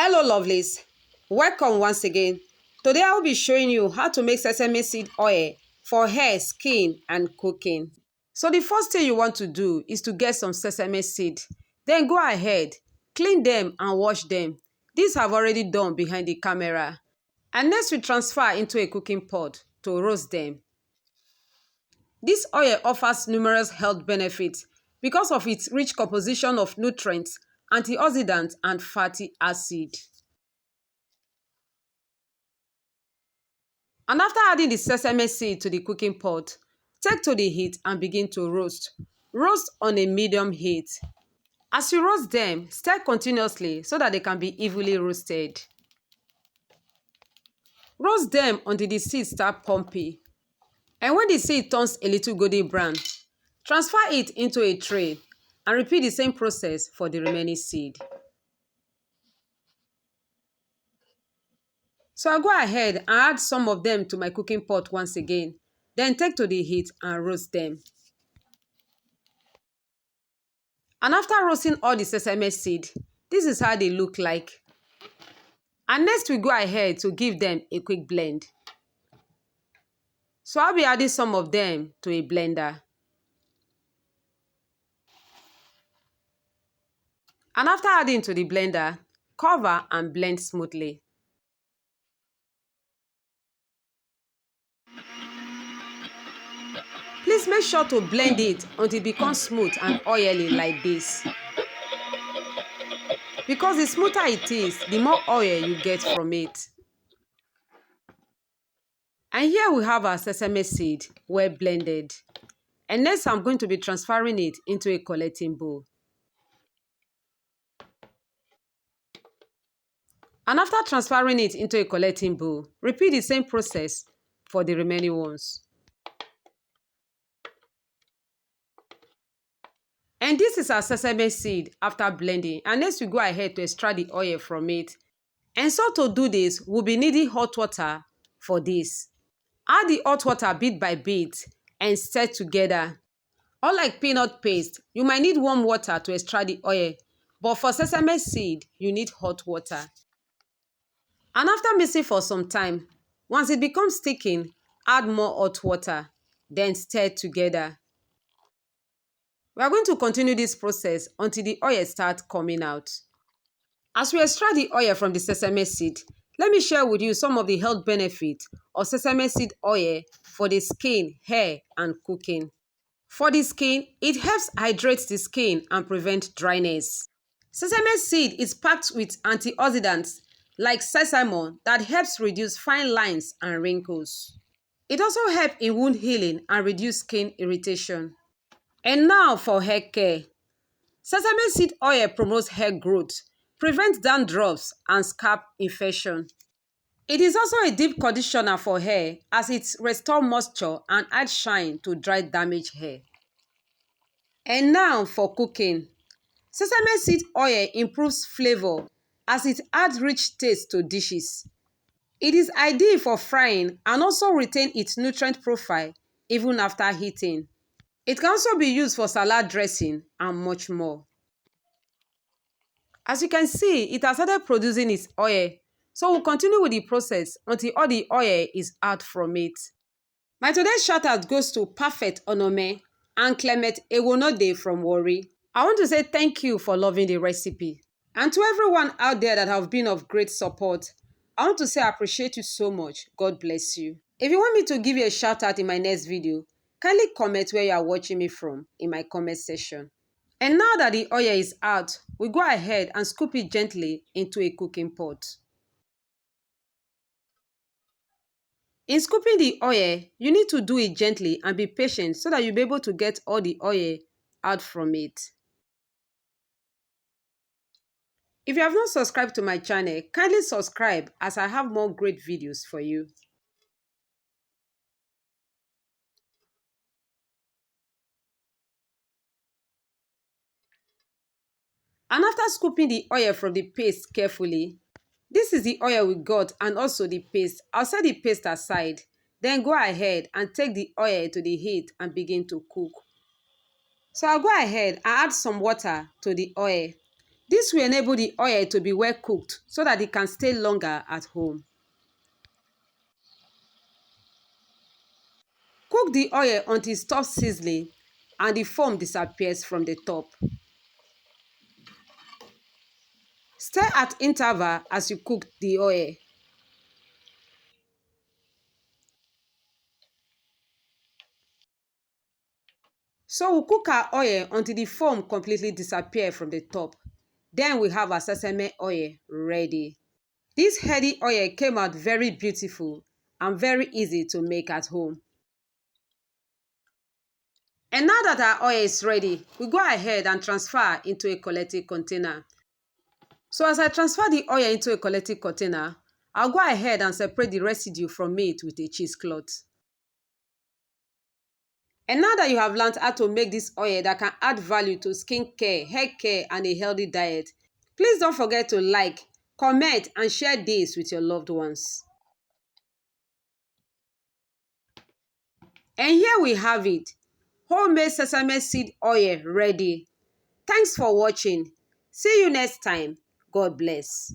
Hello lovelies, welcome once again. Today I will be showing you how to make sesame seed oil for hair, skin and cooking. So the first thing you want to do is to get some sesame seed. Then go ahead, clean them and wash them. These I've already done behind the camera. And next we transfer into a cooking pot to roast them. This oil offers numerous health benefits because of its rich composition of nutrients, antioxidants and fatty acid. And after adding the sesame seed to the cooking pot, take to the heat and begin to roast. Roast on a medium heat. As you roast them, stir continuously so that they can be evenly roasted. Roast them until the seed start pumping. And when the seed turns a little golden brown, transfer it into a tray and repeat the same process for the remaining seed. So I'll go ahead and add some of them to my cooking pot once again. Then take to the heat and roast them. And after roasting all the sesame seed, this is how they look like. And next we go ahead to give them a quick blend. So I'll be adding some of them to a blender. And after adding to the blender, cover and blend smoothly. Please make sure to blend it until it becomes smooth and oily like this. Because the smoother it is, the more oil you get from it. And here we have our sesame seed well blended. And next I'm going to be transferring it into a collecting bowl. And after transferring it into a collecting bowl, repeat the same process for the remaining ones. And this is our sesame seed after blending. And next we go ahead to extract the oil from it. And so to do this, we'll be needing hot water for this. Add the hot water bit by bit and stir together. Unlike peanut paste, you might need warm water to extract the oil. But for sesame seed, you need hot water. And after mixing for some time, once it becomes thickened, add more hot water, then stir together. We are going to continue this process until the oil starts coming out. As we extract the oil from the sesame seed, let me share with you some of the health benefits of sesame seed oil for the skin, hair, and cooking. For the skin, it helps hydrate the skin and prevent dryness. Sesame seed is packed with antioxidants like sesame that helps reduce fine lines and wrinkles. It also helps in wound healing and reduce skin irritation. And now for hair care. Sesame seed oil promotes hair growth, prevents dandruff and scalp infection. It is also a deep conditioner for hair as it restores moisture and adds shine to dry damaged hair. And now for cooking. Sesame seed oil improves flavor as it adds rich taste to dishes. It is ideal for frying and also retain its nutrient profile even after heating. It can also be used for salad dressing and much more. As you can see, it has started producing its oil. So we'll continue with the process until all the oil is out from it. My today's shout out goes to Perfect Onome and Clement Ewonode from Warri. I want to say thank you for loving the recipe. And to everyone out there that have been of great support, I want to say I appreciate you so much. God bless you. If you want me to give you a shout out in my next video, kindly comment where you are watching me from in my comment section. And now that the oil is out, we go ahead and scoop it gently into a cooking pot. In scooping the oil, you need to do it gently and be patient so that you'll be able to get all the oil out from it. If you have not subscribed to my channel, kindly subscribe as I have more great videos for you. And after scooping the oil from the paste carefully, this is the oil we got and also the paste. I'll set the paste aside. Then go ahead and take the oil to the heat and begin to cook. So I'll go ahead and add some water to the oil. This will enable the oil to be well cooked so that it can stay longer at home. Cook the oil until it stops sizzling and the foam disappears from the top. Stir at interval as you cook the oil. So we'll cook our oil until the foam completely disappears from the top. Then we have our sesame oil ready. This heady oil came out very beautiful and very easy to make at home. And now that our oil is ready, we go ahead and transfer into a collecting container. So as I transfer the oil into a collecting container, I'll go ahead and separate the residue from it with a cheesecloth. And now that you have learned how to make this oil that can add value to skincare, hair care, and a healthy diet, please don't forget to like, comment, and share this with your loved ones. And here we have it, homemade sesame seed oil ready. Thanks for watching. See you next time. God bless.